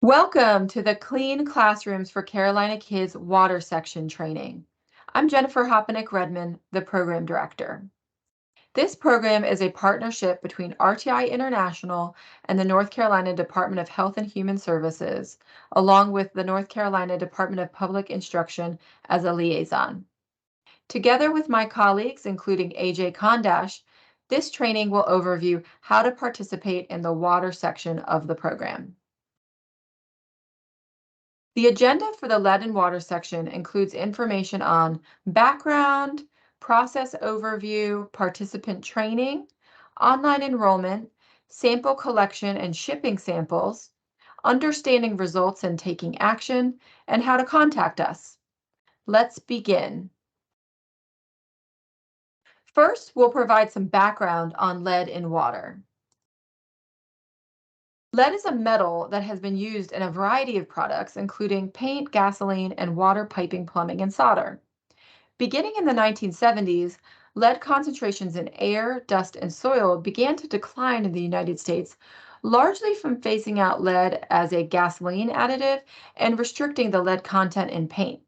Welcome to the Clean Classrooms for Carolina Kids Water Section training. I'm Jennifer Hopenick-Redmond, the Program Director. This program is a partnership between RTI International and the North Carolina Department of Health and Human Services, along with the North Carolina Department of Public Instruction as a liaison. Together with my colleagues, including AJ Kondash, this training will overview how to participate in the water section of the program. The agenda for the lead and water section includes information on background, process overview, participant training, online enrollment, sample collection and shipping samples, understanding results and taking action, and how to contact us. Let's begin. First, we'll provide some background on lead in water. Lead is a metal that has been used in a variety of products, including paint, gasoline, and water piping, plumbing, and solder. Beginning in the 1970s, lead concentrations in air, dust, and soil began to decline in the United States, largely from phasing out lead as a gasoline additive and restricting the lead content in paint.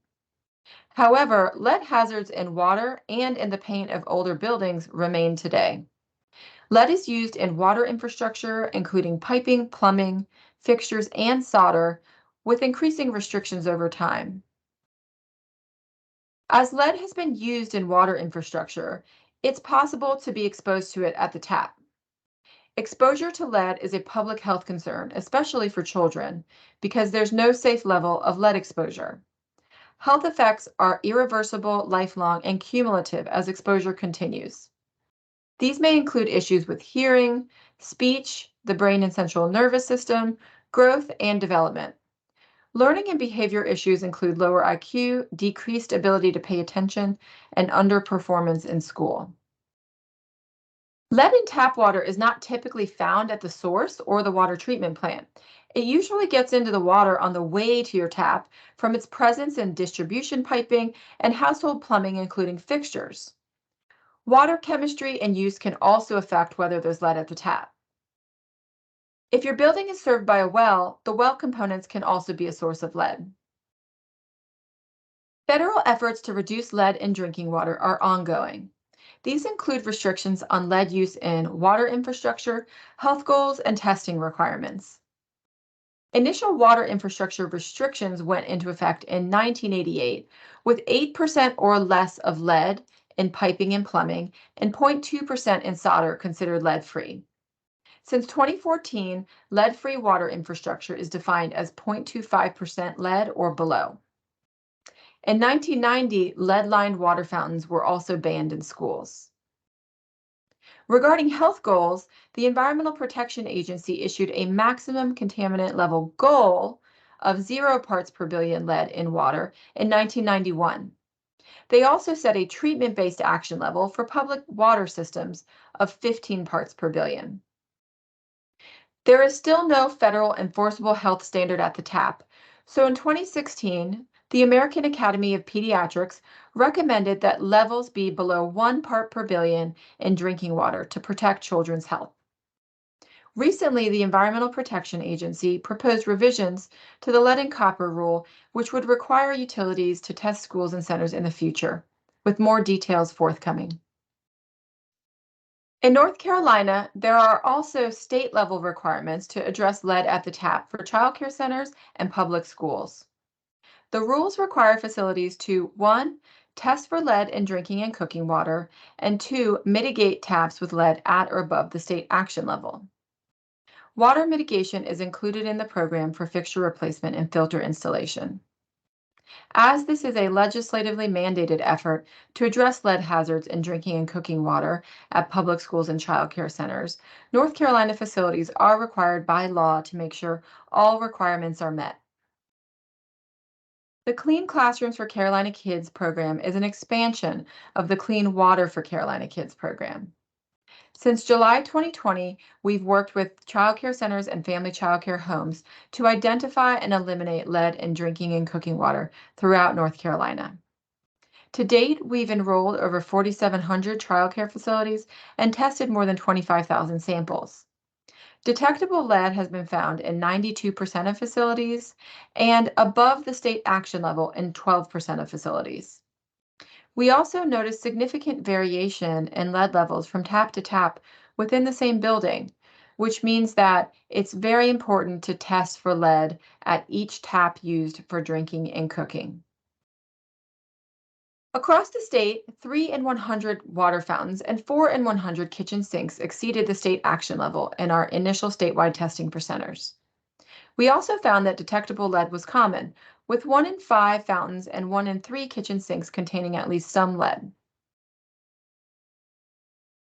However, lead hazards in water and in the paint of older buildings remain today. Lead is used in water infrastructure, including piping, plumbing, fixtures, and solder, with increasing restrictions over time. As lead has been used in water infrastructure, it's possible to be exposed to it at the tap. Exposure to lead is a public health concern, especially for children, because there's no safe level of lead exposure. Health effects are irreversible, lifelong, and cumulative as exposure continues. These may include issues with hearing, speech, the brain and central nervous system, growth, and development. Learning and behavior issues include lower IQ, decreased ability to pay attention, and underperformance in school. Lead in tap water is not typically found at the source or the water treatment plant. It usually gets into the water on the way to your tap from its presence in distribution piping and household plumbing, including fixtures. Water chemistry and use can also affect whether there's lead at the tap. If your building is served by a well, the well components can also be a source of lead. Federal efforts to reduce lead in drinking water are ongoing. These include restrictions on lead use in water infrastructure, health goals, and testing requirements. Initial water infrastructure restrictions went into effect in 1988, with 8% or less of lead in piping and plumbing and 0.2% in solder considered lead-free. Since 2014, lead-free water infrastructure is defined as 0.25% lead or below. In 1990, lead-lined water fountains were also banned in schools. Regarding health goals, the Environmental Protection Agency issued a maximum contaminant level goal of 0 parts per billion lead in water in 1991. They also set a treatment-based action level for public water systems of 15 parts per billion. There is still no federal enforceable health standard at the tap, so in 2016, the American Academy of Pediatrics recommended that levels be below 1 part per billion in drinking water to protect children's health. Recently, the Environmental Protection Agency proposed revisions to the lead and copper rule, which would require utilities to test schools and centers in the future, with more details forthcoming. In North Carolina, there are also state-level requirements to address lead at the tap for child care centers and public schools. The rules require facilities to 1, test for lead in drinking and cooking water, and 2, mitigate taps with lead at or above the state action level. Water mitigation is included in the program for fixture replacement and filter installation. As this is a legislatively mandated effort to address lead hazards in drinking and cooking water at public schools and child care centers, North Carolina facilities are required by law to make sure all requirements are met. The Clean Classrooms for Carolina Kids program is an expansion of the Clean Water for Carolina Kids program. Since July 2020, we've worked with child care centers and family child care homes to identify and eliminate lead in drinking and cooking water throughout North Carolina. To date, we've enrolled over 4,700 child care facilities and tested more than 25,000 samples. Detectable lead has been found in 92% of facilities and above the state action level in 12% of facilities. We also noticed significant variation in lead levels from tap to tap within the same building, which means that it's very important to test for lead at each tap used for drinking and cooking. Across the state, 3 in 100 water fountains and 4 in 100 kitchen sinks exceeded the state action level in our initial statewide testing for centers. We also found that detectable lead was common, with 1 in 5 fountains and 1 in 3 kitchen sinks containing at least some lead.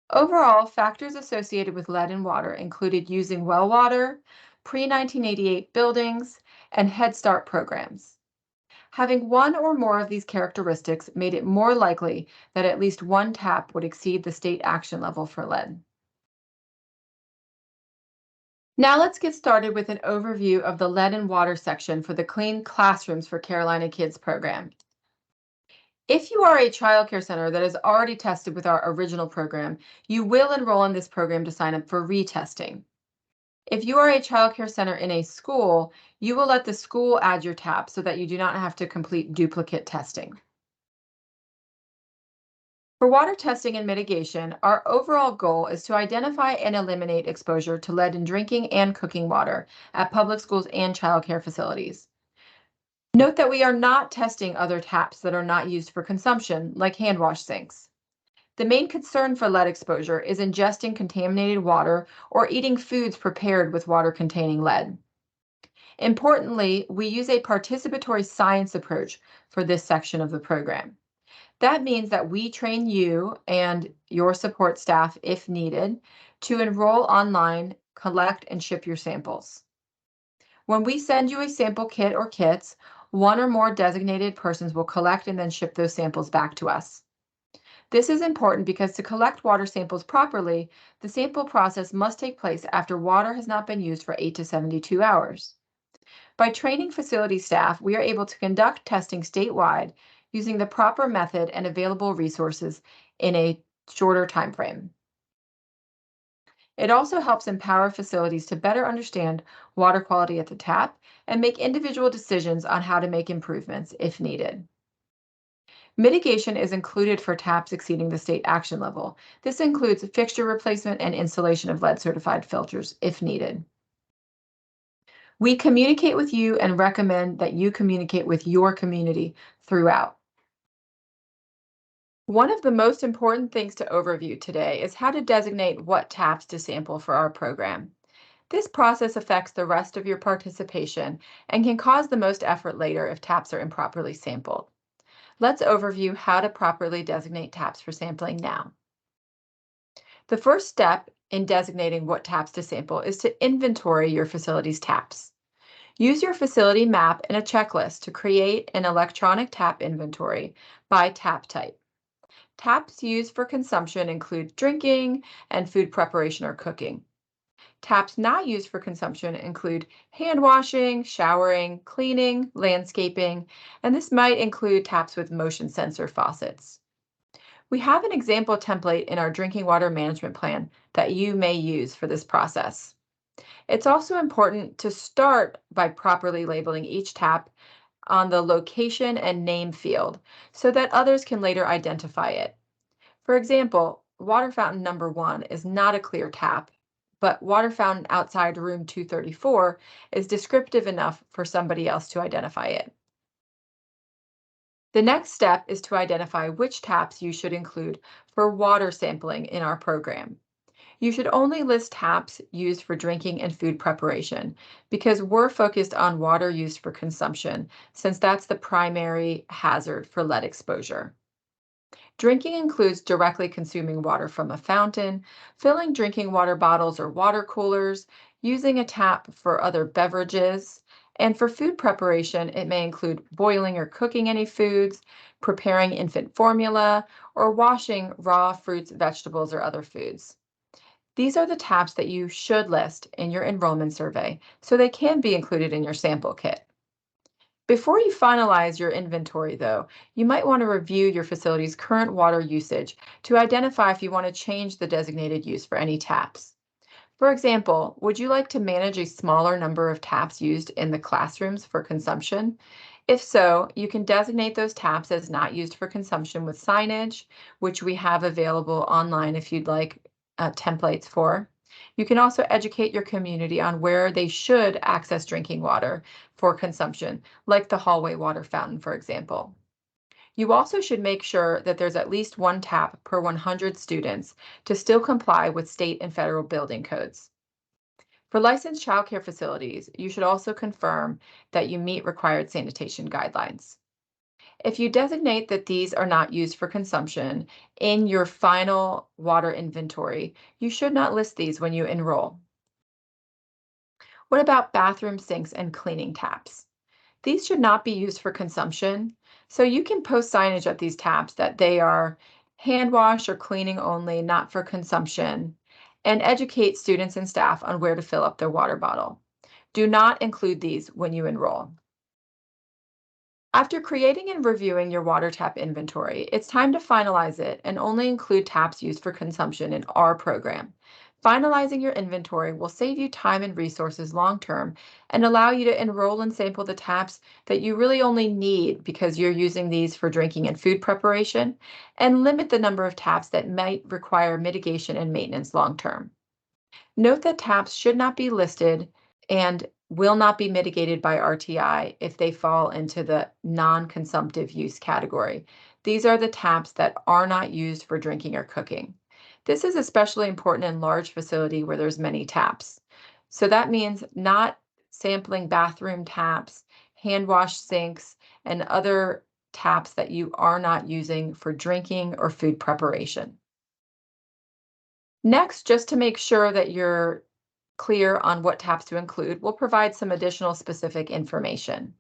Overall, factors associated with lead in water included using well water, pre-1988 buildings, and Head Start programs. Having one or more of these characteristics made it more likely that at least one tap would exceed the state action level for lead. Now let's get started with an overview of the lead and water section for the Clean Classrooms for Carolina Kids program. If you are a child care center that is already tested with our original program, you will enroll in this program to sign up for retesting. If you are a child care center in a school, you will let the school add your tap so that you do not have to complete duplicate testing. For water testing and mitigation, our overall goal is to identify and eliminate exposure to lead in drinking and cooking water at public schools and child care facilities. Note that we are not testing other taps that are not used for consumption, like hand wash sinks. The main concern for lead exposure is ingesting contaminated water or eating foods prepared with water containing lead. Importantly, we use a participatory science approach for this section of the program. That means that we train you and your support staff, if needed, to enroll online, collect, and ship your samples. When we send you a sample kit or kits, one or more designated persons will collect and then ship those samples back to us. This is important because to collect water samples properly, the sample process must take place after water has not been used for 8 to 72 hours. By training facility staff, we are able to conduct testing statewide using the proper method and available resources in a shorter time frame. It also helps empower facilities to better understand water quality at the tap and make individual decisions on how to make improvements if needed. Mitigation is included for taps exceeding the state action level. This includes fixture replacement and installation of lead certified filters if needed. We communicate with you and recommend that you communicate with your community throughout. One of the most important things to overview today is how to designate what taps to sample for our program. This process affects the rest of your participation and can cause the most effort later if taps are improperly sampled. Let's overview how to properly designate taps for sampling now. The first step in designating what taps to sample is to inventory your facility's taps. Use your facility map and a checklist to create an electronic tap inventory by tap type. Taps used for consumption include drinking and food preparation or cooking. Taps not used for consumption include hand washing, showering, cleaning, landscaping, and this might include taps with motion sensor faucets. We have an example template in our drinking water management plan that you may use for this process. It's also important to start by properly labeling each tap on the location and name field so that others can later identify it. For example, water fountain number 1 is not a clear tap, but water fountain outside room 234 is descriptive enough for somebody else to identify it. The next step is to identify which taps you should include for water sampling in our program. You should only list taps used for drinking and food preparation because we're focused on water used for consumption, since that's the primary hazard for lead exposure. Drinking includes directly consuming water from a fountain, filling drinking water bottles or water coolers, using a tap for other beverages, and for food preparation, it may include boiling or cooking any foods, preparing infant formula, or washing raw fruits, vegetables, or other foods. These are the taps that you should list in your enrollment survey so they can be included in your sample kit. Before you finalize your inventory, though, you might want to review your facility's current water usage to identify if you want to change the designated use for any taps. For example, would you like to manage a smaller number of taps used in the classrooms for consumption? If so, you can designate those taps as not used for consumption with signage, which we have available online if you'd like templates for. You can also educate your community on where they should access drinking water for consumption, like the hallway water fountain, for example. You also should make sure that there's at least one tap per 100 students to still comply with state and federal building codes. For licensed childcare facilities, you should also confirm that you meet required sanitation guidelines. If you designate that these are not used for consumption in your final water inventory, you should not list these when you enroll. What about bathroom sinks and cleaning taps? These should not be used for consumption, so you can post signage at these taps that they are hand wash or cleaning only, not for consumption, and educate students and staff on where to fill up their water bottle. Do not include these when you enroll. After creating and reviewing your water tap inventory, it's time to finalize it and only include taps used for consumption in our program. Finalizing your inventory will save you time and resources long term and allow you to enroll and sample the taps that you really only need because you're using these for drinking and food preparation, and limit the number of taps that might require mitigation and maintenance long term. Note that taps should not be listed and will not be mitigated by RTI if they fall into the non-consumptive use category. These are the taps that are not used for drinking or cooking. This is especially important in large facility where there's many taps. So that means not sampling bathroom taps, hand wash sinks, and other taps that you are not using for drinking or food preparation. Next, just to make sure that you're clear on what taps to include, we'll provide some additional specific information.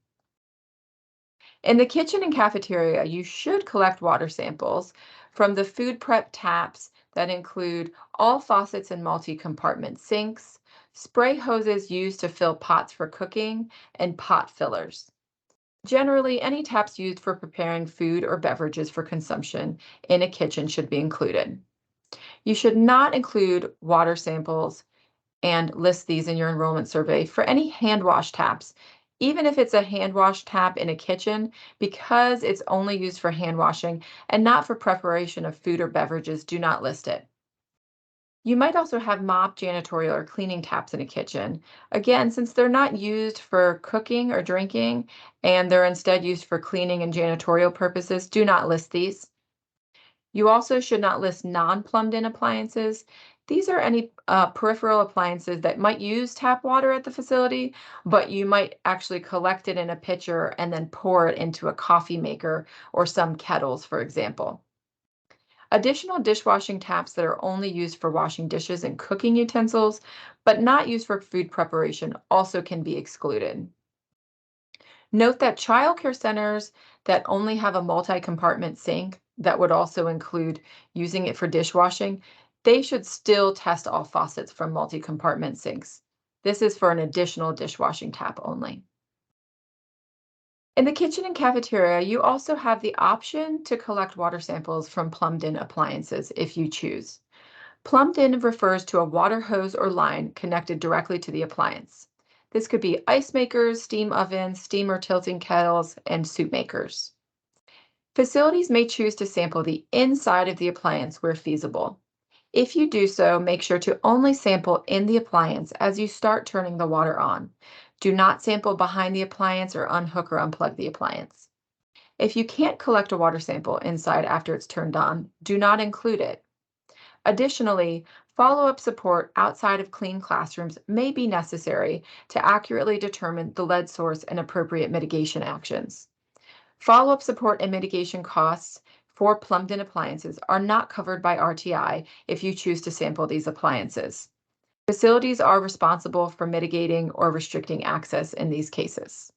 In the kitchen and cafeteria, you should collect water samples from the food prep taps that include all faucets and multi-compartment sinks, spray hoses used to fill pots for cooking, and pot fillers. Generally, any taps used for preparing food or beverages for consumption in a kitchen should be included. You should not include water samples and list these in your enrollment survey for any hand wash taps, even if it's a hand wash tap in a kitchen, because it's only used for hand washing and not for preparation of food or beverages. Do not list it. You might also have mop, janitorial, or cleaning taps in a kitchen. Again, since they're not used for cooking or drinking and they're instead used for cleaning and janitorial purposes, do not list these. You also should not list non-plumbed in appliances. These are any peripheral appliances that might use tap water at the facility, but you might actually collect it in a pitcher and then pour it into a coffee maker or some kettles, for example. Additional dishwashing taps that are only used for washing dishes and cooking utensils, but not used for food preparation, also can be excluded. Note that childcare centers that only have a multi-compartment sink that would also include using it for dishwashing, they should still test all faucets from multi-compartment sinks. This is for an additional dishwashing tap only. In the kitchen and cafeteria, you also have the option to collect water samples from plumbed-in appliances if you choose. Plumbed-in refers to a water hose or line connected directly to the appliance. This could be ice makers, steam ovens, steamer tilting kettles, and soup makers. Facilities may choose to sample the inside of the appliance where feasible. If you do so, make sure to only sample in the appliance as you start turning the water on. Do not sample behind the appliance or unhook or unplug the appliance. If you can't collect a water sample inside after it's turned on, do not include it. Additionally, follow-up support outside of clean classrooms may be necessary to accurately determine the lead source and appropriate mitigation actions. Follow-up support and mitigation costs for plumbed-in appliances are not covered by RTI if you choose to sample these appliances. Facilities are responsible for mitigating or restricting access in these cases.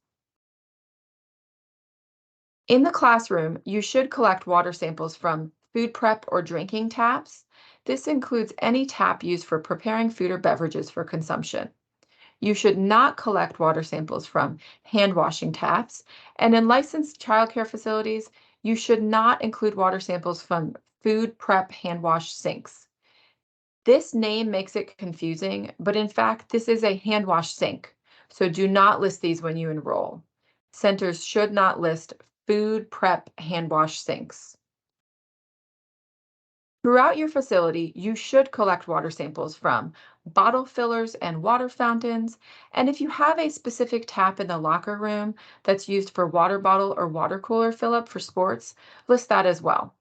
In the classroom, you should collect water samples from food prep or drinking taps. This includes any tap used for preparing food or beverages for consumption. You should not collect water samples from hand washing taps. And in licensed childcare facilities, you should not include water samples from food prep hand wash sinks. This name makes it confusing, but in fact, this is a hand wash sink. So do not list these when you enroll. Centers should not list food prep hand wash sinks. Throughout your facility, you should collect water samples from bottle fillers and water fountains. And if you have a specific tap in the locker room that's used for water bottle or water cooler fill up for sports, list that as well.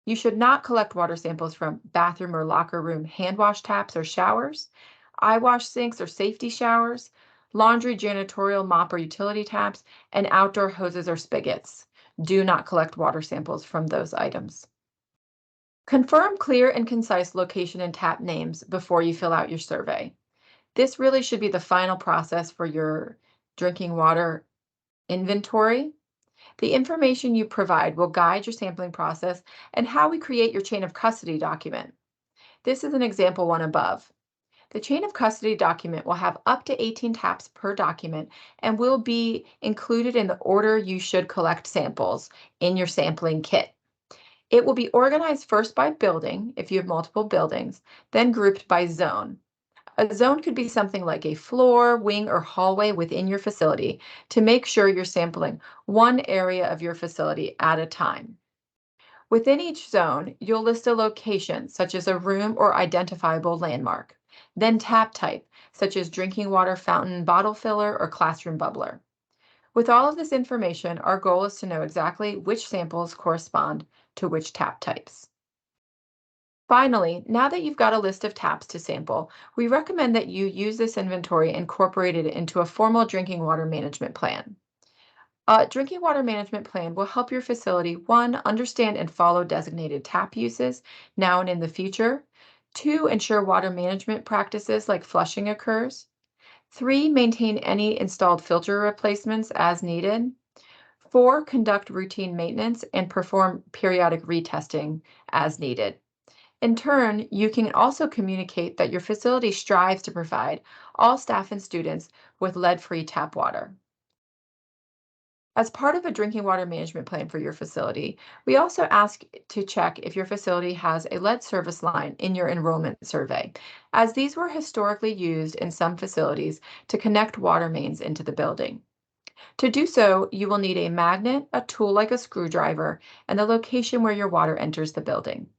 You should not collect water samples from bathroom or locker room hand wash taps or showers, eye wash sinks or safety showers, laundry, janitorial, mop, or utility taps, and outdoor hoses or spigots. Do not collect water samples from those items. Confirm clear and concise location and tap names before you fill out your survey. This really should be the final process for your drinking water inventory. The information you provide will guide your sampling process and how we create your chain of custody document. This is an example one above. The chain of custody document will have up to 18 taps per document and will be included in the order you should collect samples in your sampling kit. It will be organized first by building, if you have multiple buildings, then grouped by zone. A zone could be something like a floor, wing, or hallway within your facility to make sure you're sampling one area of your facility at a time. Within each zone, you'll list a location, such as a room or identifiable landmark, then tap type, such as drinking water fountain, bottle filler, or classroom bubbler. With all of this information, our goal is to know exactly which samples correspond to which tap types. Finally, now that you've got a list of taps to sample, we recommend that you use this inventory and incorporate it into a formal drinking water management plan. A drinking water management plan will help your facility, one, understand and follow designated tap uses now and in the future, two, ensure water management practices like flushing occurs, three, maintain any installed filter replacements as needed, four, conduct routine maintenance and perform periodic retesting as needed. In turn, you can also communicate that your facility strives to provide all staff and students with lead-free tap water. As part of a drinking water management plan for your facility, we also ask to check if your facility has a lead service line in your enrollment survey, as these were historically used in some facilities to connect water mains into the building. To do so, you will need a magnet, a tool like a screwdriver, and the location where your water enters the building.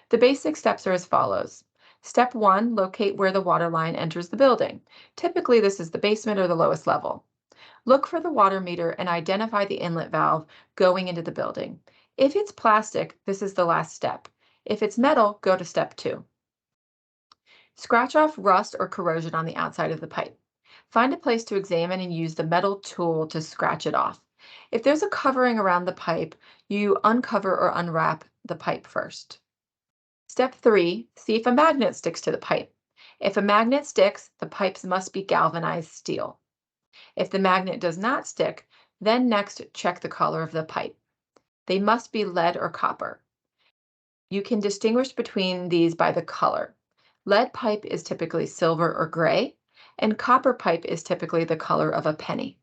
The basic steps are as follows. Step 1, locate where the water line enters the building. Typically, this is the basement or the lowest level. Look for the water meter and identify the inlet valve going into the building. If it's plastic, this is the last step. If it's metal, go to step 2. Scratch off rust or corrosion on the outside of the pipe. Find a place to examine and use the metal tool to scratch it off. If there's a covering around the pipe, you uncover or unwrap the pipe first. Step 3, see if a magnet sticks to the pipe. If a magnet sticks, the pipes must be galvanized steel. If the magnet does not stick, then next check the color of the pipe. They must be lead or copper. You can distinguish between these by the color. Lead pipe is typically silver or gray, and copper pipe is typically the color of a penny.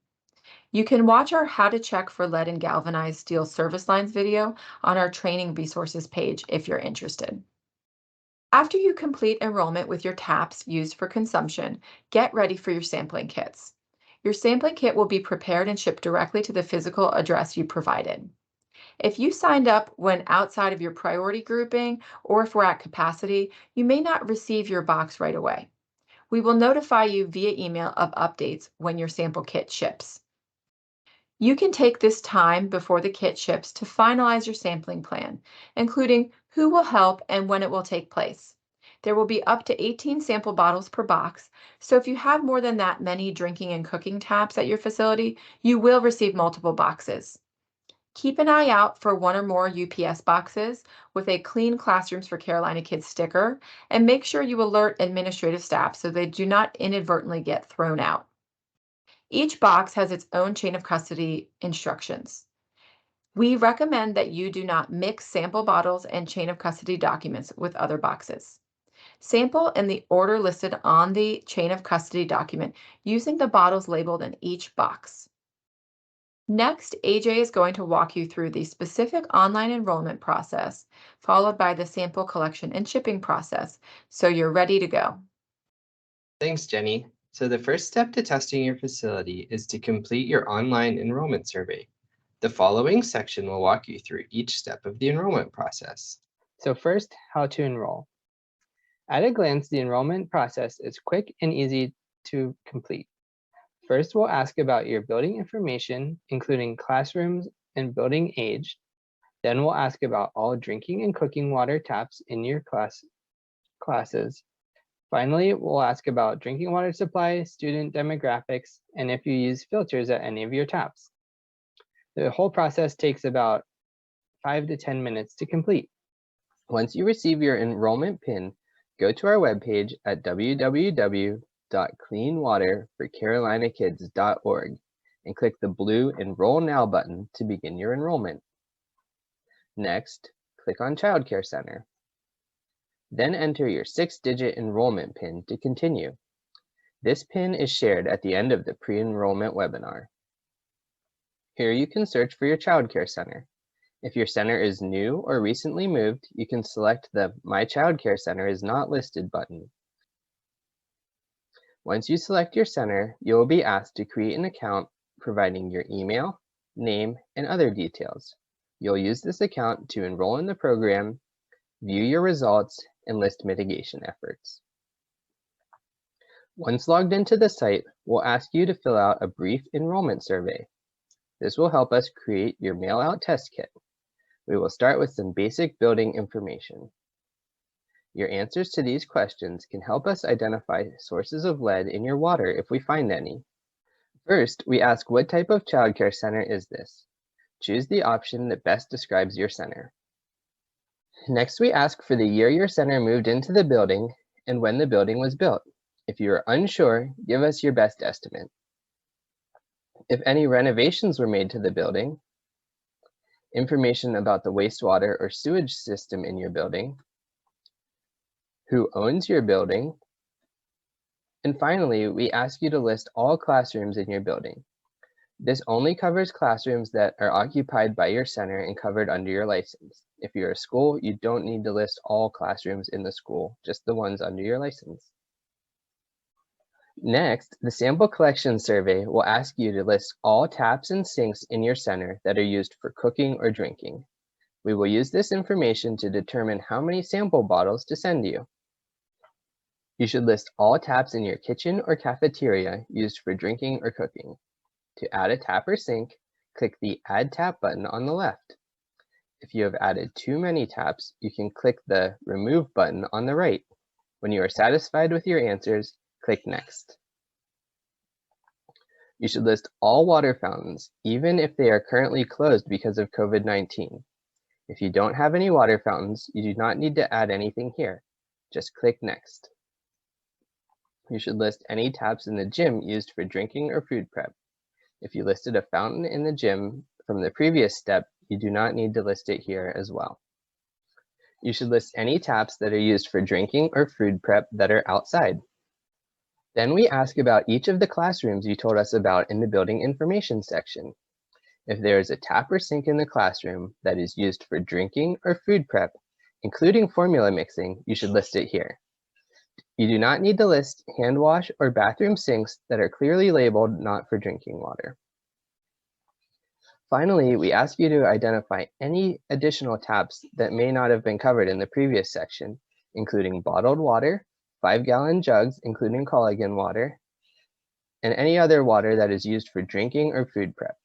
You can watch our How to Check for Lead and Galvanized Steel Service Lines video on our training resources page if you're interested. After you complete enrollment with your taps used for consumption, get ready for your sampling kits. Your sampling kit will be prepared and shipped directly to the physical address you provided. If you signed up when outside of your priority grouping, or if we're at capacity, you may not receive your box right away. We will notify you via email of updates when your sample kit ships. You can take this time before the kit ships to finalize your sampling plan, including who will help and when it will take place. There will be up to 18 sample bottles per box, so if you have more than that many drinking and cooking taps at your facility, you will receive multiple boxes. Keep an eye out for one or more UPS boxes with a Clean Classrooms for Carolina Kids sticker, and make sure you alert administrative staff so they do not inadvertently get thrown out. Each box has its own chain of custody instructions. We recommend that you do not mix sample bottles and chain of custody documents with other boxes. Sample in the order listed on the chain of custody document using the bottles labeled in each box. Next, AJ is going to walk you through the specific online enrollment process, followed by the sample collection and shipping process, so you're ready to go. Thanks, Jenny. So the first step to testing your facility is to complete your online enrollment survey. The following section will walk you through each step of the enrollment process. So first, how to enroll. At a glance, the enrollment process is quick and easy to complete. First, we'll ask about your building information, including classrooms and building age. Then we'll ask about all drinking and cooking water taps in your classes. Finally, we'll ask about drinking water supply, student demographics, and if you use filters at any of your taps. The whole process takes about 5 to 10 minutes to complete. Once you receive your enrollment PIN, go to our webpage at www.cleanwaterforcarolinakids.org and click the blue Enroll Now button to begin your enrollment. Next, click on Child Care Center. Then enter your 6-digit enrollment PIN to continue. This PIN is shared at the end of the pre-enrollment webinar. Here you can search for your Child Care Center. If your center is new or recently moved, you can select the My Child Care Center is not listed button. Once you select your center, you will be asked to create an account providing your email, name, and other details. You'll use this account to enroll in the program, view your results, and list mitigation efforts. Once logged into the site, we'll ask you to fill out a brief enrollment survey. This will help us create your mail-out test kit. We will start with some basic building information. Your answers to these questions can help us identify sources of lead in your water if we find any. First, we ask what type of childcare center is this? Choose the option that best describes your center. Next, we ask for the year your center moved into the building and when the building was built. If you are unsure, give us your best estimate. If any renovations were made to the building, information about the wastewater or sewage system in your building, who owns your building, and finally, we ask you to list all classrooms in your building. This only covers classrooms that are occupied by your center and covered under your license. If you're a school, you don't need to list all classrooms in the school, just the ones under your license. Next, the sample collection survey will ask you to list all taps and sinks in your center that are used for cooking or drinking. We will use this information to determine how many sample bottles to send you. You should list all taps in your kitchen or cafeteria used for drinking or cooking. To add a tap or sink, click the Add Tap button on the left. If you have added too many taps, you can click the Remove button on the right. When you are satisfied with your answers, click Next. You should list all water fountains, even if they are currently closed because of COVID-19. If you don't have any water fountains, you do not need to add anything here. Just click Next. You should list any taps in the gym used for drinking or food prep. If you listed a fountain in the gym from the previous step, you do not need to list it here as well. You should list any taps that are used for drinking or food prep that are outside. Then we ask about each of the classrooms you told us about in the building information section. If there is a tap or sink in the classroom that is used for drinking or food prep, including formula mixing, you should list it here. You do not need to list hand wash or bathroom sinks that are clearly labeled not for drinking water. Finally, we ask you to identify any additional taps that may not have been covered in the previous section, including bottled water, 5-gallon jugs, including Culligan water, and any other water that is used for drinking or food prep.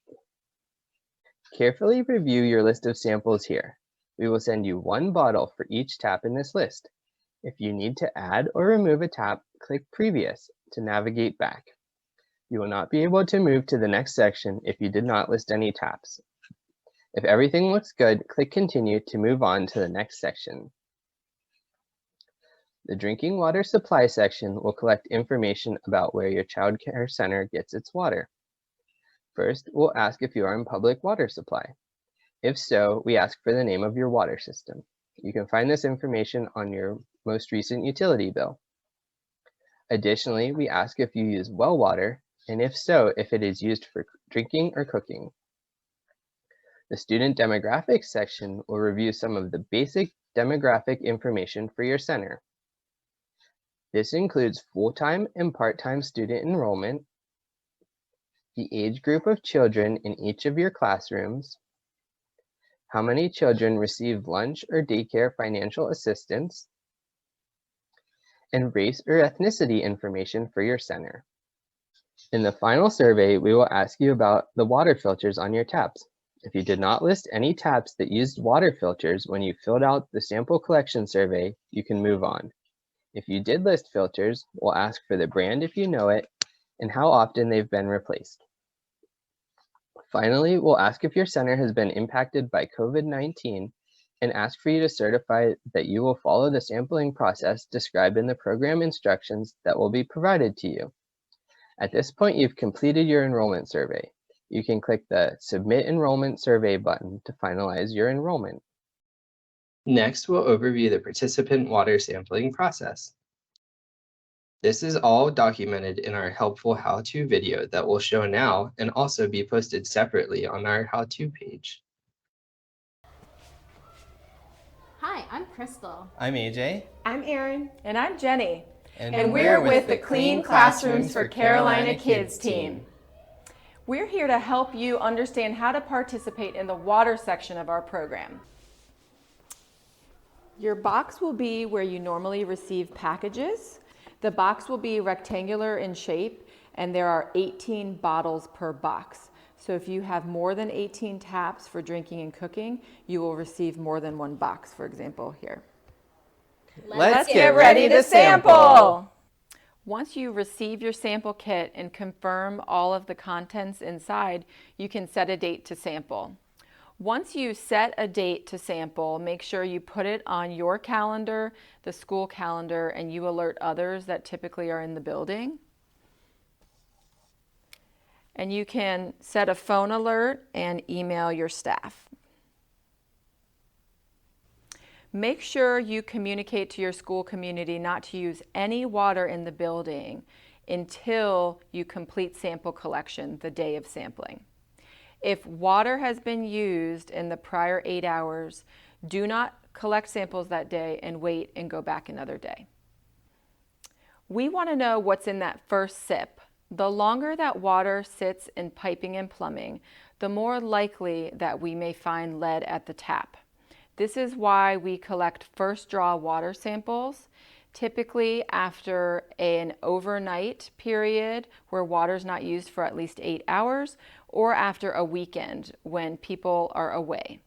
Carefully review your list of samples here. We will send you one bottle for each tap in this list. If you need to add or remove a tap, click Previous to navigate back. You will not be able to move to the next section if you did not list any taps. If everything looks good, click Continue to move on to the next section. The drinking water supply section will collect information about where your child care center gets its water. First, we'll ask if you are in public water supply. If so, we ask for the name of your water system. You can find this information on your most recent utility bill. Additionally, we ask if you use well water, and if so, if it is used for drinking or cooking. The student demographics section will review some of the basic demographic information for your center. This includes full-time and part-time student enrollment, the age group of children in each of your classrooms, how many children receive lunch or daycare financial assistance, and race or ethnicity information for your center. In the final survey, we will ask you about the water filters on your taps. If you did not list any taps that used water filters when you filled out the sample collection survey, you can move on. If you did list filters, we'll ask for the brand if you know it and how often they've been replaced. Finally, we'll ask if your center has been impacted by COVID-19 and ask for you to certify that you will follow the sampling process described in the program instructions that will be provided to you. At this point, you've completed your enrollment survey. You can click the Submit Enrollment Survey button to finalize your enrollment. Next, we'll overview the participant water sampling process. This is all documented in our helpful how-to video that will show now and also be posted separately on our how-to page. Hi, I'm Crystal. I'm AJ. I'm Erin. And I'm Jenny. And we're with the Clean Classrooms for Carolina Kids team. We're here to help you understand how to participate in the water section of our program. Your box will be where you normally receive packages. The box will be rectangular in shape, and there are 18 bottles per box. So if you have more than 18 taps for drinking and cooking, you will receive more than one box, for example, here. Let's get ready to sample. Once you receive your sample kit and confirm all of the contents inside, you can set a date to sample. Once you set a date to sample, make sure you put it on your calendar, the school calendar, and you alert others that typically are in the building. And you can set a phone alert and email your staff. Make sure you communicate to your school community not to use any water in the building until you complete sample collection the day of sampling. If water has been used in the prior 8 hours, do not collect samples that day and wait and go back another day. We want to know what's in that first sip. The longer that water sits in piping and plumbing, the more likely that we may find lead at the tap. This is why we collect first draw water samples, typically after an overnight period where water's not used for at least 8 hours, or after a weekend when people are away.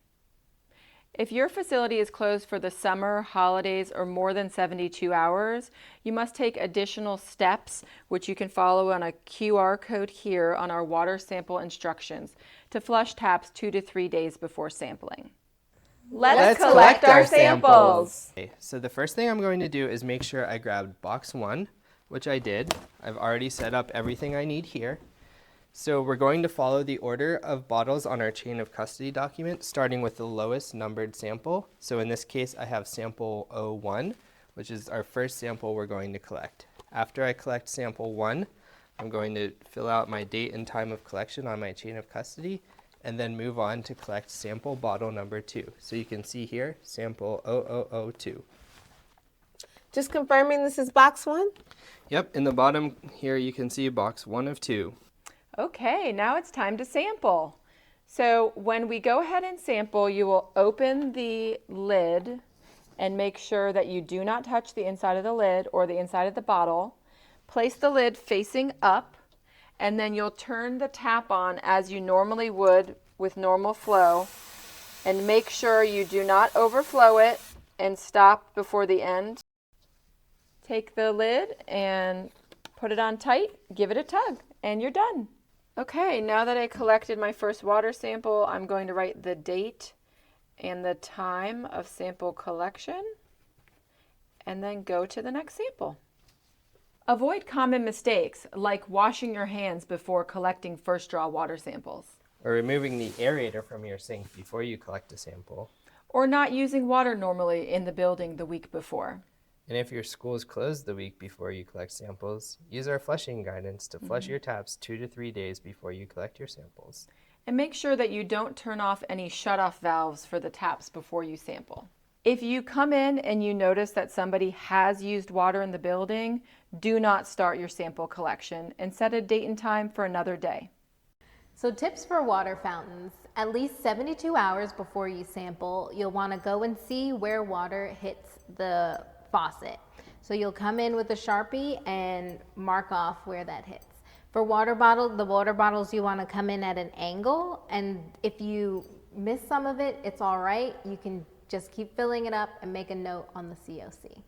If your facility is closed for the summer, holidays, or more than 72 hours, you must take additional steps, which you can follow on a QR code here on our water sample instructions, to flush taps 2 to 3 days before sampling. Let's collect our samples. Okay, so the first thing I'm going to do is make sure I grabbed box 1, which I did. I've already set up everything I need here. So we're going to follow the order of bottles on our chain of custody document, starting with the lowest numbered sample. So in this case, I have sample 01, which is our first sample we're going to collect. After I collect sample 1, I'm going to fill out my date and time of collection on my chain of custody, and then move on to collect sample bottle number 2. So you can see here, sample 0002. Just confirming this is box 1? Yep, in the bottom here you can see box 1 of 2. Okay, now it's time to sample. So when we go ahead and sample, you will open the lid and make sure that you do not touch the inside of the lid or the inside of the bottle. Place the lid facing up, and then you'll turn the tap on as you normally would with normal flow, and make sure you do not overflow it and stop before the end. Take the lid and put it on tight, give it a tug, and you're done. Okay, now that I collected my first water sample, I'm going to write the date and the time of sample collection, and then go to the next sample. Avoid common mistakes like washing your hands before collecting first draw water samples, Or removing the aerator from your sink before you collect a sample. or not using water normally in the building the week before. And if your school is closed the week before you collect samples, use our flushing guidance to flush your taps 2 to 3 days before you collect your samples. And make sure that you don't turn off any shutoff valves for the taps before you sample. If you come in and you notice that somebody has used water in the building, do not start your sample collection and set a date and time for another day. So tips for water fountains. At least 72 hours before you sample, you'll want to go and see where water hits the faucet. So you'll come in with a Sharpie and mark off where that hits. For water bottles, the water bottles, you want to come in at an angle, and if you miss some of it, it's all right. You can just keep filling it up and make a note on the COC.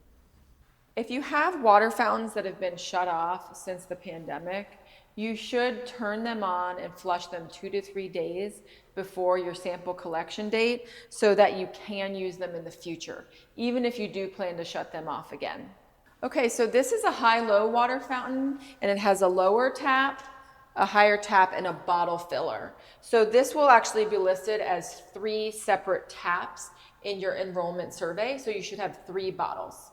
If you have water fountains that have been shut off since the pandemic, you should turn them on and flush them 2 to 3 days before your sample collection date so that you can use them in the future, even if you do plan to shut them off again. Okay, so this is a high-low water fountain, and it has a lower tap, a higher tap, and a bottle filler. So this will actually be listed as 3 separate taps in your enrollment survey, so you should have 3 bottles.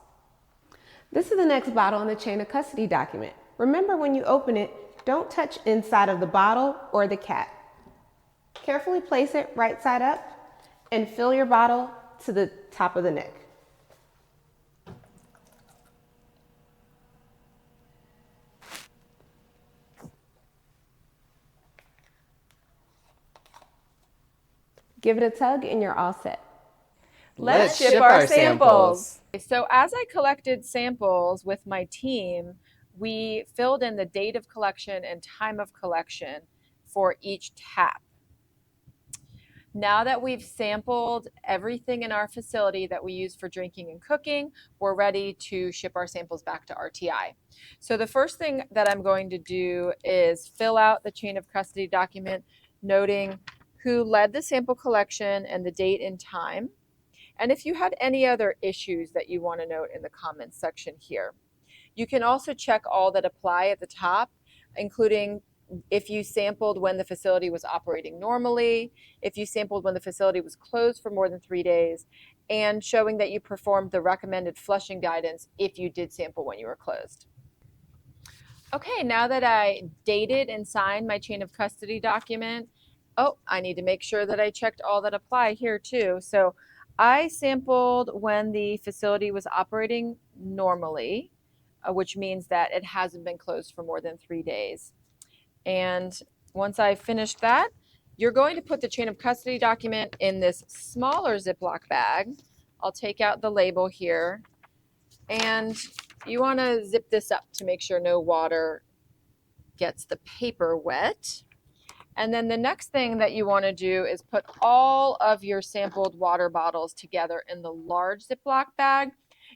This is the next bottle in the chain of custody document. Remember, when you open it, don't touch inside of the bottle or the cap. Carefully place it right side up and fill your bottle to the top of the neck. Give it a tug and you're all set. Let's ship our samples. So as I collected samples with my team, we filled in the date of collection and time of collection for each tap. Now that we've sampled everything in our facility that we use for drinking and cooking, we're ready to ship our samples back to RTI. So the first thing that I'm going to do is fill out the chain of custody document, noting who led the sample collection and the date and time. And if you had any other issues that you want to note in the comments section here. You can also check all that apply at the top, including if you sampled when the facility was operating normally, if you sampled when the facility was closed for more than 3 days, and showing that you performed the recommended flushing guidance if you did sample when you were closed. Okay, now that I dated and signed my chain of custody document, I need to make sure that I checked all that apply here too. So I sampled when the facility was operating normally, which means that it hasn't been closed for more than 3 days. And once I finished that, you're going to put the chain of custody document in this smaller Ziploc bag. I'll take out the label here, and you want to zip this up to make sure no water gets the paper wet. And then the next thing that you want to do is put all of your sampled water bottles together in the large Ziploc bag.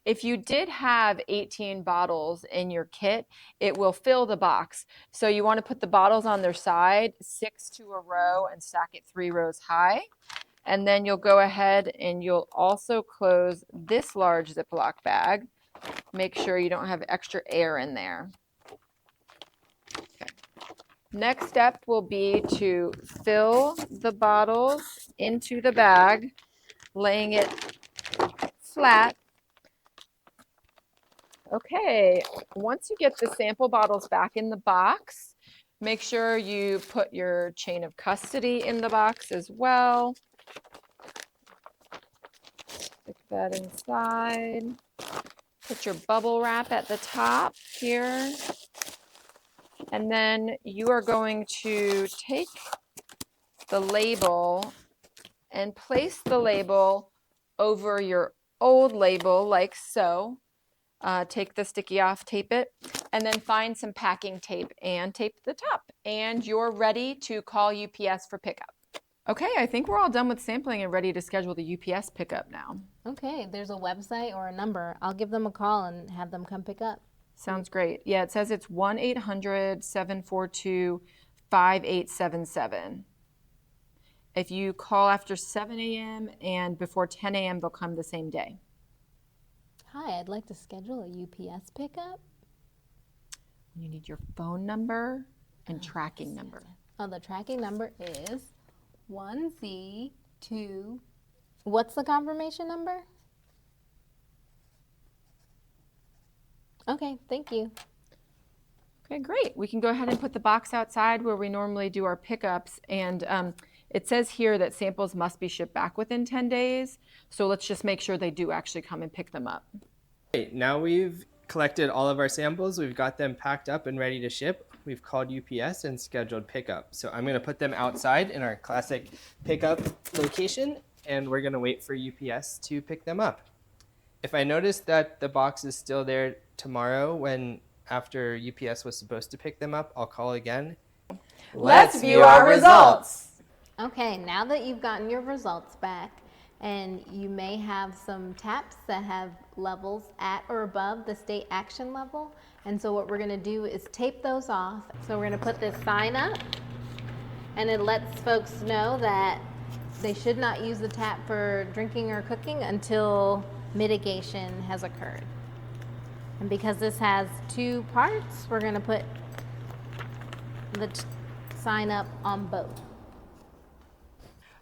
If you did have 18 bottles in your kit, it will fill the box. So you want to put the bottles on their side, 6 to a row, and stack it 3 rows high. And then you'll go ahead and you'll also close this large Ziploc bag. Make sure you don't have extra air in there. Okay. Next step will be to fill the bottles into the bag, laying it flat. Okay, once you get the sample bottles back in the box, make sure you put your chain of custody in the box as well. Stick that inside. Put your bubble wrap at the top here. And then you are going to take the label and place the label over your old label like so. Take the sticky off, tape it, and then find some packing tape and tape the top. And you're ready to call UPS for pickup. Okay, I think we're all done with sampling and ready to schedule the UPS pickup now. Okay, there's a website or a number. I'll give them a call and have them come pick up. Sounds great. Yeah, it says it's 1-800-742-5877. If you call after 7 a.m. and before 10 a.m., they'll come the same day. Hi, I'd like to schedule a UPS pickup. You need your phone number and tracking number. Oh, the tracking number is 1Z2. What's the confirmation number? Okay, thank you. Okay, great. We can go ahead and put the box outside where we normally do our pickups. And it says here that samples must be shipped back within 10 days. So let's just make sure they do actually come and pick them up. Great. Now we've collected all of our samples. We've got them packed up and ready to ship. We've called UPS and scheduled pickup. So I'm going to put them outside in our classic pickup location, and we're going to wait for UPS to pick them up. If I notice that the box is still there tomorrow after UPS was supposed to pick them up, I'll call again. Let's view our results. Okay, now that you've gotten your results back, and you may have some taps that have levels at or above the state action level. And so what we're gonna do is tape those off. So we're gonna put this sign up, and it lets folks know that they should not use the tap for drinking or cooking until mitigation has occurred. And because this has two parts, we're gonna put the sign up on both.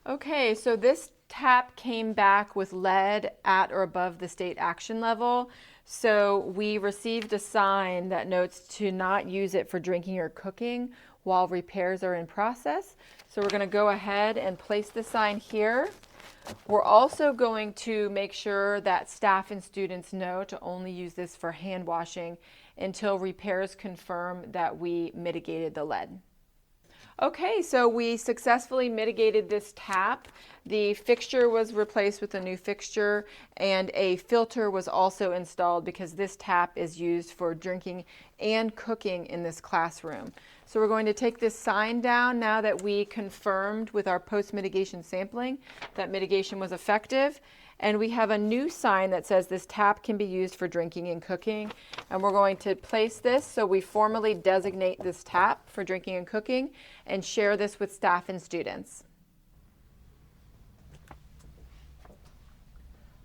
Okay, so this tap came back with lead at or above the state action level. So we received a sign that notes to not use it for drinking or cooking while repairs are in process. So we're going to go ahead and place the sign here. We're also going to make sure that staff and students know to only use this for hand washing until repairs confirm that we mitigated the lead. Okay, so we successfully mitigated this tap. The fixture was replaced with a new fixture, and a filter was also installed because this tap is used for drinking and cooking in this classroom. So we're going to take this sign down now that we confirmed with our post-mitigation sampling that mitigation was effective. And we have a new sign that says this tap can be used for drinking and cooking. And we're going to place this so we formally designate this tap for drinking and cooking and share this with staff and students.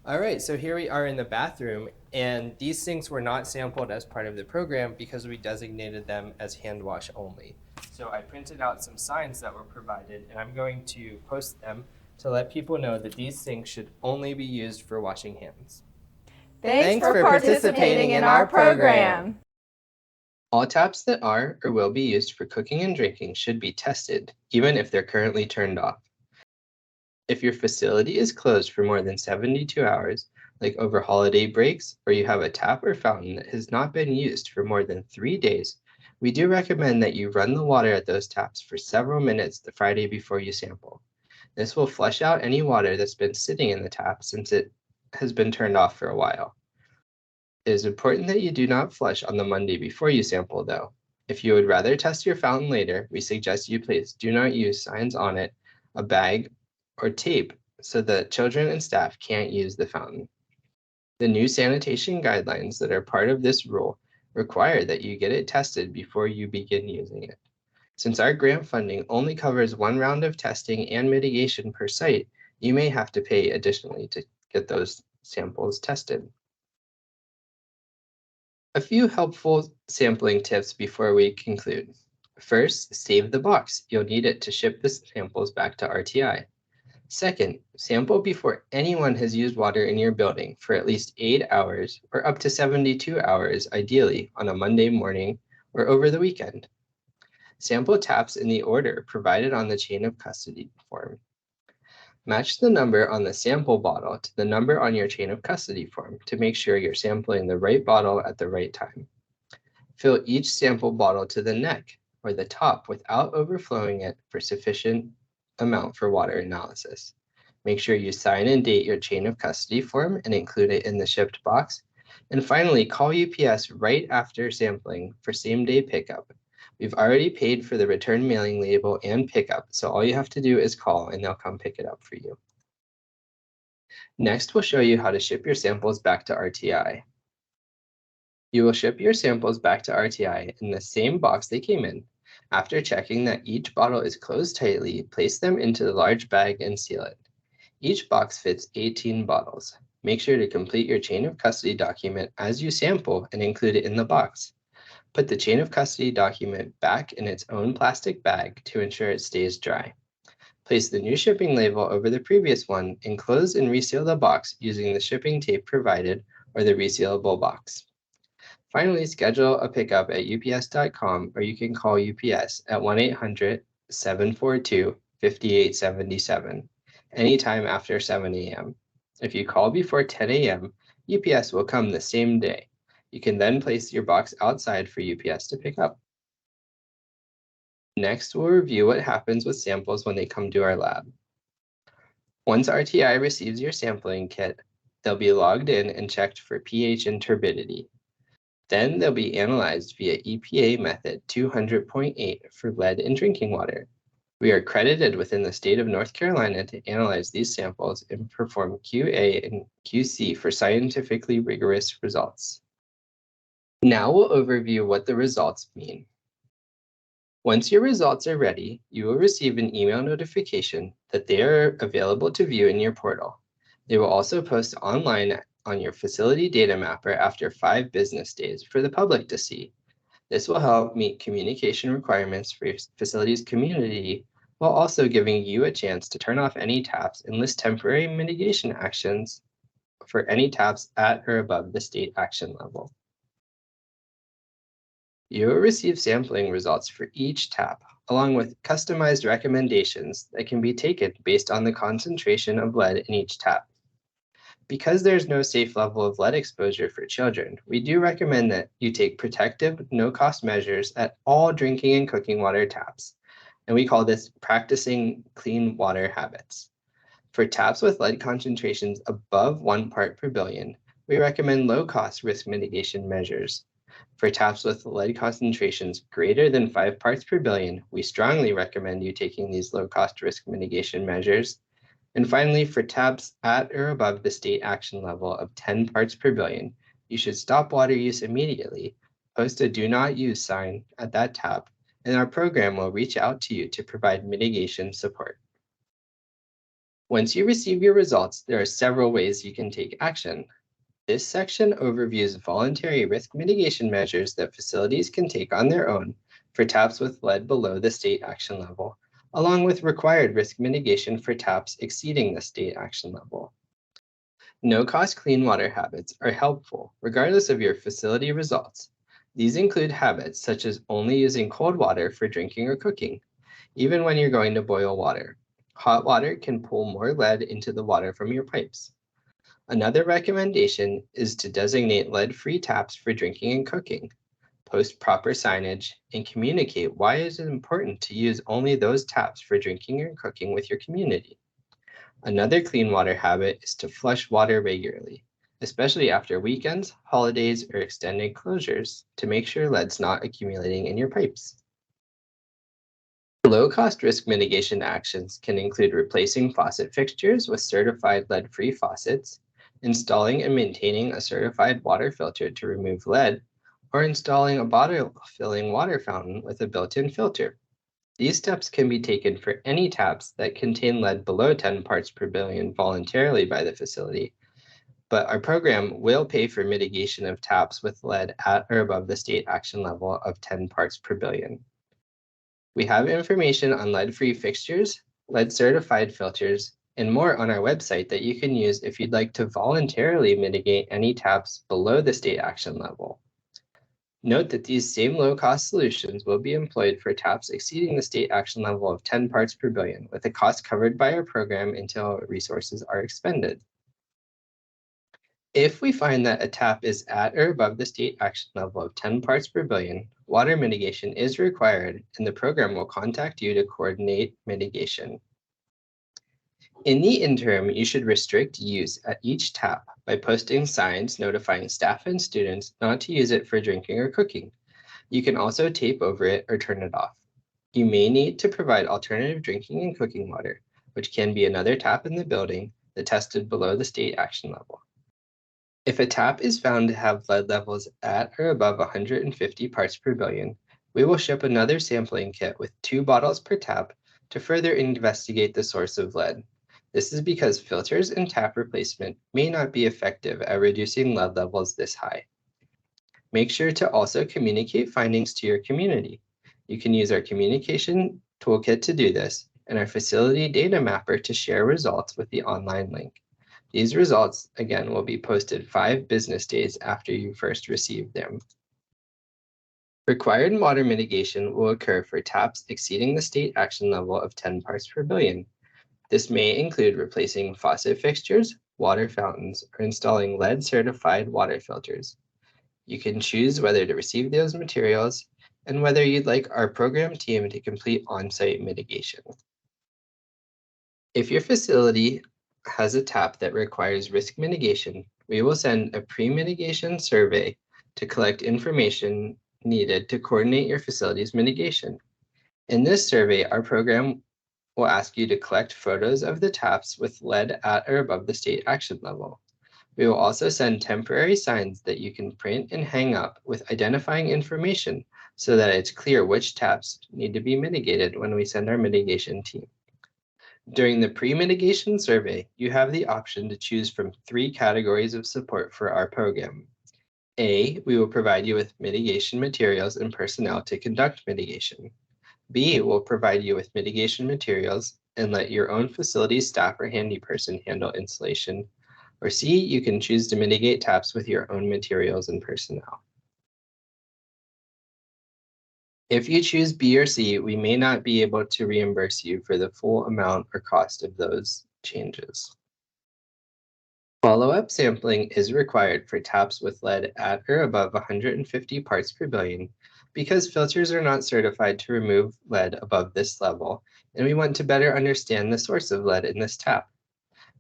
All right, so here we are in the bathroom, and these sinks were not sampled as part of the program because we designated them as hand wash only. So I printed out some signs that were provided, and I'm going to post them to let people know that these sinks should only be used for washing hands. Thanks for participating in our program. All taps that are or will be used for cooking and drinking should be tested, even if they're currently turned off. If your facility is closed for more than 72 hours, like over holiday breaks, or you have a tap or fountain that has not been used for more than 3 days, we do recommend that you run the water at those taps for several minutes the Friday before you sample. This will flush out any water that's been sitting in the tap since it has been turned off for a while. It is important that you do not flush on the Monday before you sample, though. If you would rather test your fountain later, we suggest you place "Do not use" signs on it, a bag, or tape so that children and staff can't use the fountain. The new sanitation guidelines that are part of this rule require that you get it tested before you begin using it. Since our grant funding only covers one round of testing and mitigation per site, you may have to pay additionally to get those samples tested. A few helpful sampling tips before we conclude. First, save the box. You'll need it to ship the samples back to RTI. Second, sample before anyone has used water in your building for at least 8 hours or up to 72 hours, ideally, on a Monday morning or over the weekend. Sample taps in the order provided on the chain of custody form. Match the number on the sample bottle to the number on your chain of custody form to make sure you're sampling the right bottle at the right time. Fill each sample bottle to the neck or the top without overflowing it for sufficient amount for water analysis. Make sure you sign and date your chain of custody form and include it in the shipped box. And finally, call UPS right after sampling for same-day pickup. We've already paid for the return mailing label and pickup, so all you have to do is call and they'll come pick it up for you. Next, we'll show you how to ship your samples back to RTI. You will ship your samples back to RTI in the same box they came in. After checking that each bottle is closed tightly, place them into the large bag and seal it. Each box fits 18 bottles. Make sure to complete your chain of custody document as you sample and include it in the box. Put the chain of custody document back in its own plastic bag to ensure it stays dry. Place the new shipping label over the previous one and close and reseal the box using the shipping tape provided or the resealable box. Finally, schedule a pickup at ups.com, or you can call UPS at 1-800-742-5877 anytime after 7 a.m. If you call before 10 a.m., UPS will come the same day. You can then place your box outside for UPS to pick up. Next, we'll review what happens with samples when they come to our lab. Once RTI receives your sampling kit, they'll be logged in and checked for pH and turbidity. Then they'll be analyzed via EPA method 200.8 for lead in drinking water. We are credited within the state of North Carolina to analyze these samples and perform QA and QC for scientifically rigorous results. Now we'll overview what the results mean. Once your results are ready, you will receive an email notification that they are available to view in your portal. They will also post online on your facility data mapper after 5 business days for the public to see. This will help meet communication requirements for your facility's community, while also giving you a chance to turn off any taps and list temporary mitigation actions for any taps at or above the state action level. You will receive sampling results for each tap, along with customized recommendations that can be taken based on the concentration of lead in each tap. Because there's no safe level of lead exposure for children, we do recommend that you take protective, no-cost measures at all drinking and cooking water taps, and we call this practicing clean water habits. For taps with lead concentrations above 1 part per billion, we recommend low-cost risk mitigation measures. For taps with lead concentrations greater than 5 parts per billion, we strongly recommend you taking these low-cost risk mitigation measures. And finally, for taps at or above the state action level of 10 parts per billion, you should stop water use immediately, post a do not use sign at that tap, and our program will reach out to you to provide mitigation support. Once you receive your results, there are several ways you can take action. This section overviews voluntary risk mitigation measures that facilities can take on their own for taps with lead below the state action level, along with required risk mitigation for taps exceeding the state action level. No-cost clean water habits are helpful regardless of your facility results. These include habits such as only using cold water for drinking or cooking, even when you're going to boil water. Hot water can pull more lead into the water from your pipes. Another recommendation is to designate lead-free taps for drinking and cooking, post proper signage, and communicate why it is important to use only those taps for drinking and cooking with your community. Another clean water habit is to flush water regularly, especially after weekends, holidays, or extended closures, to make sure lead's not accumulating in your pipes. Low-cost risk mitigation actions can include replacing faucet fixtures with certified lead-free faucets, installing and maintaining a certified water filter to remove lead, or installing a bottle-filling water fountain with a built-in filter. These steps can be taken for any taps that contain lead below 10 parts per billion voluntarily by the facility, but our program will pay for mitigation of taps with lead at or above the state action level of 10 parts per billion. We have information on lead-free fixtures, lead-certified filters, and more on our website that you can use if you'd like to voluntarily mitigate any taps below the state action level. Note that these same low-cost solutions will be employed for taps exceeding the state action level of 10 parts per billion, with the cost covered by our program until resources are expended. If we find that a tap is at or above the state action level of 10 parts per billion, water mitigation is required, and the program will contact you to coordinate mitigation. In the interim, you should restrict use at each tap by posting signs notifying staff and students not to use it for drinking or cooking. You can also tape over it or turn it off. You may need to provide alternative drinking and cooking water, which can be another tap in the building that tested below the state action level. If a tap is found to have lead levels at or above 150 parts per billion, we will ship another sampling kit with 2 bottles per tap to further investigate the source of lead. This is because filters and tap replacement may not be effective at reducing lead levels this high. Make sure to also communicate findings to your community. You can use our communication toolkit to do this, and our facility data mapper to share results with the online link. These results, again, will be posted 5 business days after you first receive them. Required water mitigation will occur for taps exceeding the state action level of 10 parts per billion. This may include replacing faucet fixtures, water fountains, or installing lead-certified water filters. You can choose whether to receive those materials and whether you'd like our program team to complete on-site mitigation. If your facility has a tap that requires risk mitigation, we will send a pre-mitigation survey to collect information needed to coordinate your facility's mitigation. In this survey, our program will ask you to collect photos of the taps with lead at or above the state action level. We will also send temporary signs that you can print and hang up with identifying information so that it's clear which taps need to be mitigated when we send our mitigation team. During the pre-mitigation survey, you have the option to choose from 3 categories of support for our program. A, we will provide you with mitigation materials and personnel to conduct mitigation. B, will provide you with mitigation materials and let your own facility staff or handy person handle installation. Or C, you can choose to mitigate taps with your own materials and personnel. If you choose B or C, we may not be able to reimburse you for the full amount or cost of those changes. Follow-up sampling is required for taps with lead at or above 150 parts per billion because filters are not certified to remove lead above this level, and we want to better understand the source of lead in this tap.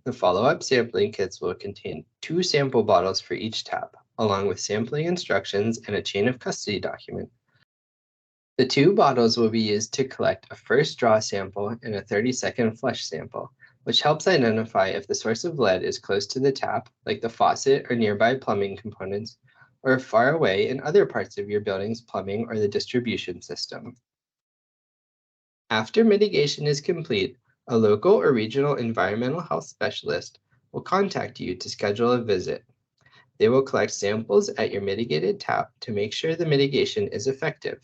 The follow-up sampling kits will contain 2 sample bottles for each tap, along with sampling instructions and a chain of custody document. The 2 bottles will be used to collect a first draw sample and a 30-second flush sample, which helps identify if the source of lead is close to the tap, like the faucet or nearby plumbing components, or far away in other parts of your building's plumbing or the distribution system. After mitigation is complete, a local or regional environmental health specialist will contact you to schedule a visit. They will collect samples at your mitigated tap to make sure the mitigation is effective.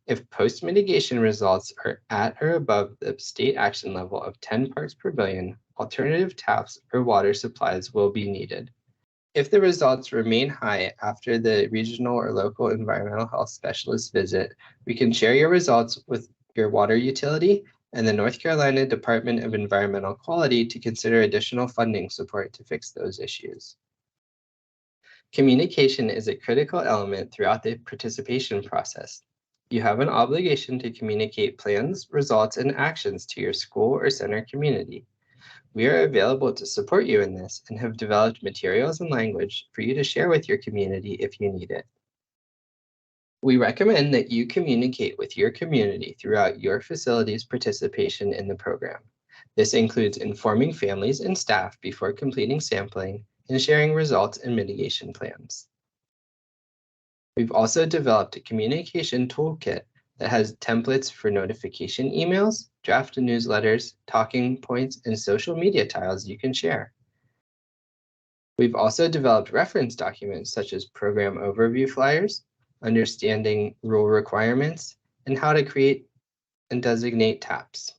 If post-mitigation results are at or above the state action level of 10 parts per billion, alternative taps or water supplies will be needed. If the results remain high after the regional or local environmental health specialist visit, we can share your results with your water utility and the North Carolina Department of Environmental Quality to consider additional funding support to fix those issues. Communication is a critical element throughout the participation process. You have an obligation to communicate plans, results, and actions to your school or center community. We are available to support you in this and have developed materials and language for you to share with your community if you need it. We recommend that you communicate with your community throughout your facility's participation in the program. This includes informing families and staff before completing sampling and sharing results and mitigation plans. We've also developed a communication toolkit that has templates for notification emails, draft newsletters, talking points, and social media tiles you can share. We've also developed reference documents such as program overview flyers, understanding rule requirements, and how to create and designate taps.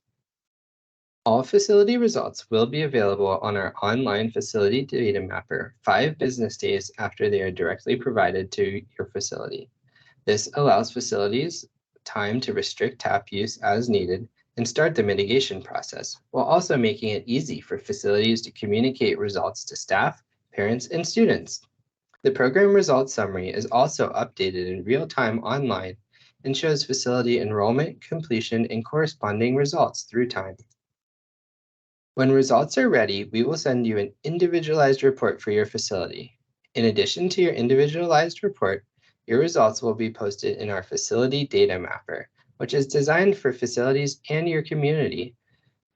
All facility results will be available on our online facility data mapper 5 business days after they are directly provided to your facility. This allows facilities time to restrict tap use as needed and start the mitigation process, while also making it easy for facilities to communicate results to staff, parents, and students. The program results summary is also updated in real time online and shows facility enrollment, completion, and corresponding results through time. When results are ready, we will send you an individualized report for your facility. In addition to your individualized report, your results will be posted in our facility data mapper, which is designed for facilities and your community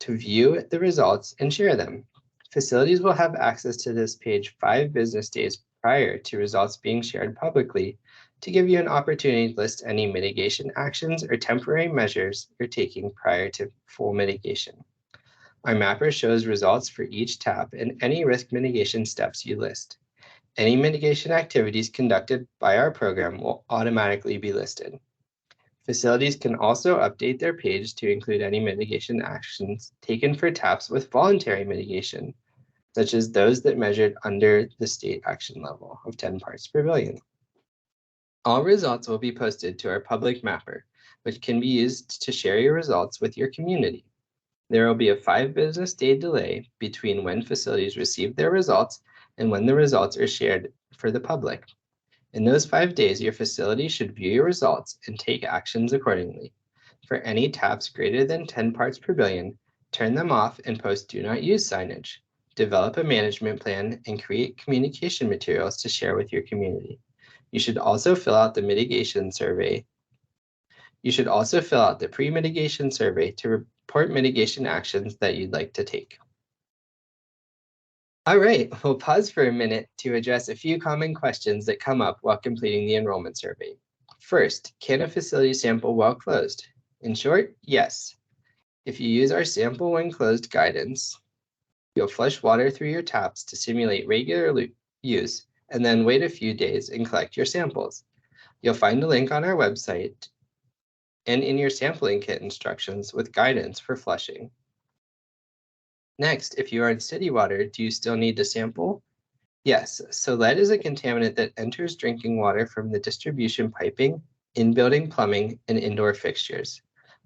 to view the results and share them. Facilities will have access to this page 5 business days prior to results being shared publicly to give you an opportunity to list any mitigation actions or temporary measures you're taking prior to full mitigation. Our mapper shows results for each tap and any risk mitigation steps you list. Any mitigation activities conducted by our program will automatically be listed. Facilities can also update their page to include any mitigation actions taken for taps with voluntary mitigation, such as those that measured under the state action level of 10 parts per billion. All results will be posted to our public mapper, which can be used to share your results with your community. There will be a 5 business day delay between when facilities receive their results and when the results are shared for the public. In those 5 days, your facility should view your results and take actions accordingly. For any taps greater than 10 parts per billion, turn them off and post do not use signage. Develop a management plan and create communication materials to share with your community. You should also fill out the mitigation survey. You should also fill out the pre-mitigation survey to report mitigation actions that you'd like to take. All right, we'll pause for a minute to address a few common questions that come up while completing the enrollment survey. First, can a facility sample while closed? In short, yes. If you use our sample when closed guidance, you'll flush water through your taps to simulate regular use and then wait a few days and collect your samples. You'll find a link on our website and in your sampling kit instructions with guidance for flushing. Next, if you are in city water, do you still need to sample? Yes, so lead is a contaminant that enters drinking water from the distribution piping, in-building plumbing, and indoor fixtures.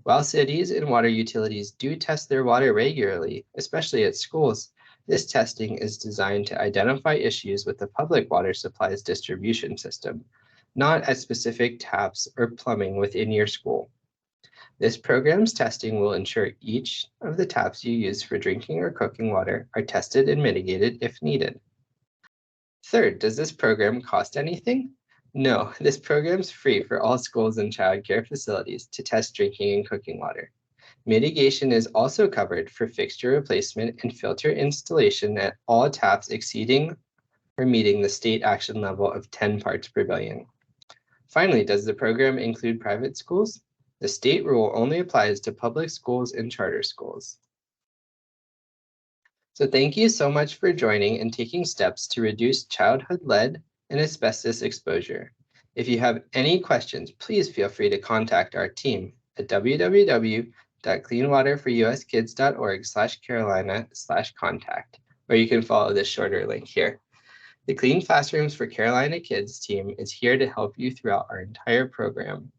While cities and water utilities do test their water regularly, especially at schools, this testing is designed to identify issues with the public water supply's distribution system, not at specific taps or plumbing within your school. This program's testing will ensure each of the taps you use for drinking or cooking water are tested and mitigated if needed. Third, does this program cost anything? No, this program's free for all schools and child care facilities to test drinking and cooking water. Mitigation is also covered for fixture replacement and filter installation at all taps exceeding or meeting the state action level of 10 parts per billion. Finally, does the program include private schools? The state rule only applies to public schools and charter schools. So thank you so much for joining and taking steps to reduce childhood lead and asbestos exposure. If you have any questions, please feel free to contact our team at www.cleanwaterforuskids.org/Carolina/contact, or you can follow this shorter link here. The Clean Classrooms for Carolina Kids team is here to help you throughout our entire program.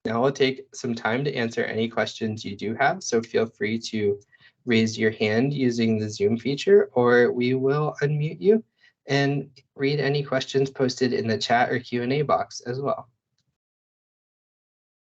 Now we'll take some time to answer any questions you do have, so feel free to raise your hand using the Zoom feature, or we will unmute you and read any questions posted in the chat or Q&A box as well.